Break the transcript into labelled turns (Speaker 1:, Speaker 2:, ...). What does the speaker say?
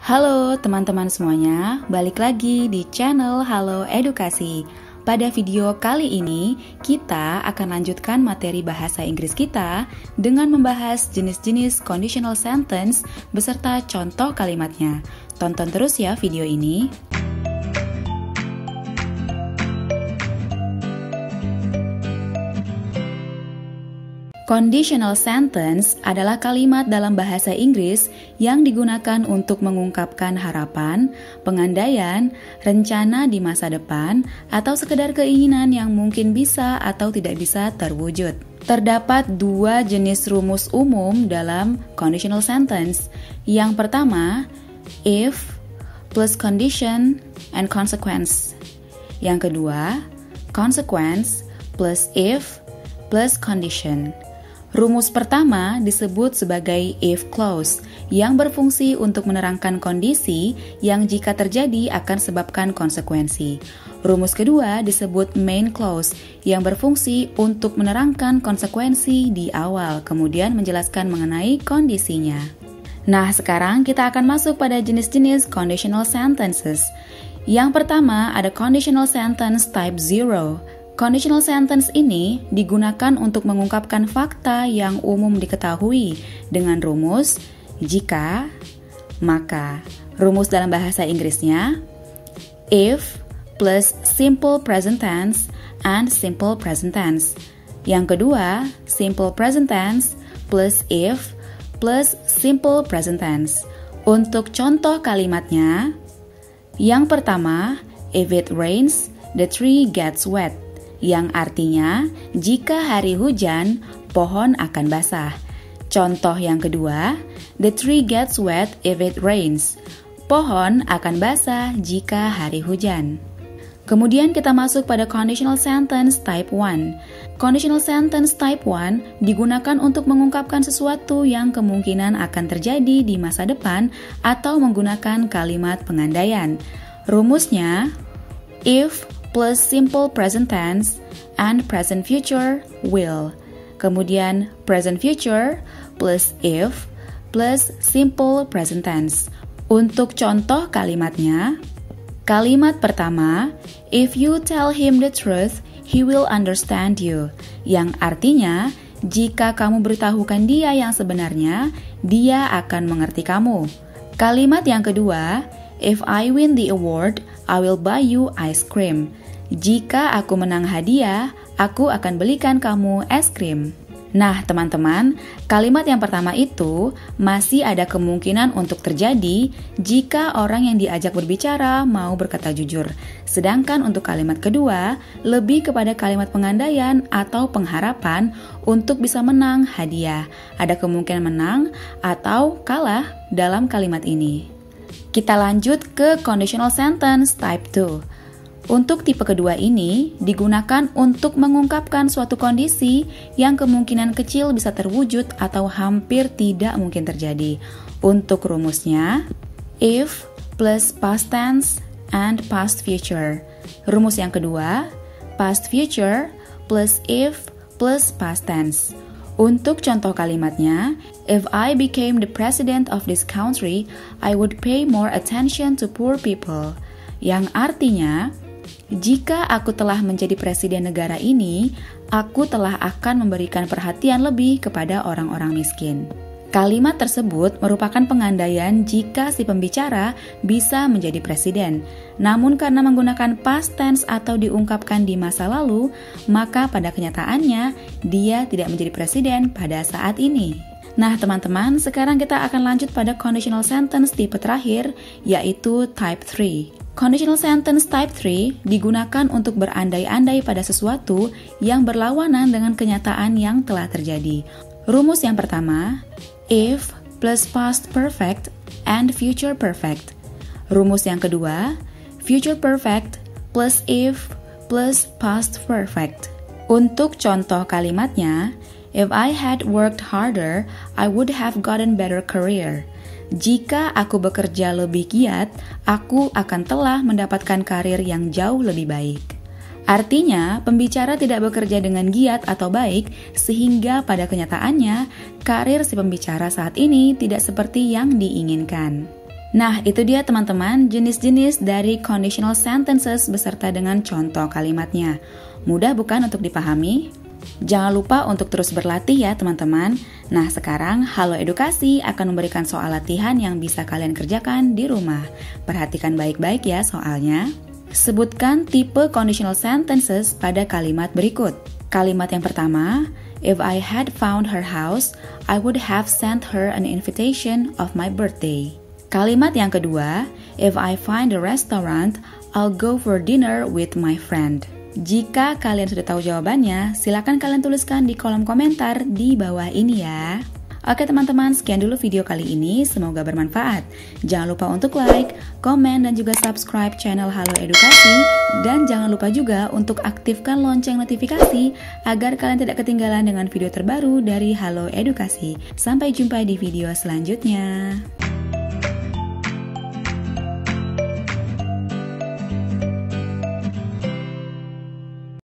Speaker 1: Halo teman-teman semuanya, balik lagi di channel Halo Edukasi. Pada video kali ini, kita akan lanjutkan materi bahasa Inggris kita dengan membahas jenis-jenis conditional sentence beserta contoh kalimatnya. Tonton terus ya video ini. Conditional sentence adalah kalimat dalam bahasa Inggris yang digunakan untuk mengungkapkan harapan, pengandaian, rencana di masa depan, atau sekedar keinginan yang mungkin bisa atau tidak bisa terwujud. Terdapat dua jenis rumus umum dalam conditional sentence. Yang pertama, if plus condition and consequence. Yang kedua, consequence plus if plus condition. Rumus pertama disebut sebagai if clause yang berfungsi untuk menerangkan kondisi yang jika terjadi akan sebabkan konsekuensi. Rumus kedua disebut main clause yang berfungsi untuk menerangkan konsekuensi di awal, kemudian menjelaskan mengenai kondisinya. Nah, sekarang kita akan masuk pada jenis-jenis conditional sentences. Yang pertama ada conditional sentence type 0. Conditional sentence ini digunakan untuk mengungkapkan fakta yang umum diketahui dengan rumus jika, maka. Rumus dalam bahasa Inggrisnya if plus simple present tense and simple present tense. Yang kedua, simple present tense plus if plus simple present tense. Untuk contoh kalimatnya, yang pertama, if it rains, the tree gets wet. Yang artinya, jika hari hujan, pohon akan basah. Contoh yang kedua, the tree gets wet if it rains. Pohon akan basah jika hari hujan. Kemudian kita masuk pada conditional sentence type 1. Conditional sentence type 1 digunakan untuk mengungkapkan sesuatu yang kemungkinan akan terjadi di masa depan atau menggunakan kalimat pengandaian. Rumusnya, if plus simple present tense and present future will. Kemudian present future plus if plus simple present tense. Untuk contoh kalimatnya, kalimat pertama, if you tell him the truth, he will understand you. Yang artinya, jika kamu beritahukan dia yang sebenarnya, dia akan mengerti kamu. Kalimat yang kedua, if I win the award, I will buy you ice cream. Jika aku menang hadiah, aku akan belikan kamu es krim. Nah, teman-teman, kalimat yang pertama itu masih ada kemungkinan untuk terjadi jika orang yang diajak berbicara mau berkata jujur. Sedangkan untuk kalimat kedua, lebih kepada kalimat pengandaian atau pengharapan untuk bisa menang hadiah. Ada kemungkinan menang atau kalah dalam kalimat ini. Kita lanjut ke conditional sentence type 2. Untuk tipe kedua ini digunakan untuk mengungkapkan suatu kondisi yang kemungkinan kecil bisa terwujud atau hampir tidak mungkin terjadi. Untuk rumusnya, if plus past tense and past future. Rumus yang kedua, past future plus if plus past tense. Untuk contoh kalimatnya, if I became the president of this country, I would pay more attention to poor people. Yang artinya, jika aku telah menjadi presiden negara ini, aku telah akan memberikan perhatian lebih kepada orang-orang miskin. Kalimat tersebut merupakan pengandaian jika si pembicara bisa menjadi presiden. Namun karena menggunakan past tense atau diungkapkan di masa lalu, maka pada kenyataannya dia tidak menjadi presiden pada saat ini. Nah teman-teman, sekarang kita akan lanjut pada conditional sentence tipe terakhir, yaitu type 3. Conditional sentence type 3 digunakan untuk berandai-andai pada sesuatu yang berlawanan dengan kenyataan yang telah terjadi. Rumus yang pertama, if plus past perfect and future perfect. Rumus yang kedua, future perfect plus if plus past perfect. Untuk contoh kalimatnya, if I had worked harder, I would have gotten better career. Jika aku bekerja lebih giat, aku akan telah mendapatkan karir yang jauh lebih baik. Artinya, pembicara tidak bekerja dengan giat atau baik, sehingga pada kenyataannya, karir si pembicara saat ini tidak seperti yang diinginkan. Nah, itu dia teman-teman jenis-jenis dari conditional sentences beserta dengan contoh kalimatnya. Mudah bukan untuk dipahami? Jangan lupa untuk terus berlatih ya teman-teman. Nah, sekarang Halo Edukasi akan memberikan soal latihan yang bisa kalian kerjakan di rumah. Perhatikan baik-baik ya soalnya. Sebutkan tipe conditional sentences pada kalimat berikut. Kalimat yang pertama, if I had found her house, I would have sent her an invitation of my birthday. Kalimat yang kedua, if I find a restaurant, I'll go for dinner with my friend. Jika kalian sudah tahu jawabannya, silakan kalian tuliskan di kolom komentar di bawah ini ya. Oke teman-teman, sekian dulu video kali ini, semoga bermanfaat. Jangan lupa untuk like, komen, dan juga subscribe channel Halo Edukasi. Dan jangan lupa juga untuk aktifkan lonceng notifikasi agar kalian tidak ketinggalan dengan video terbaru dari Halo Edukasi. Sampai jumpa di video selanjutnya.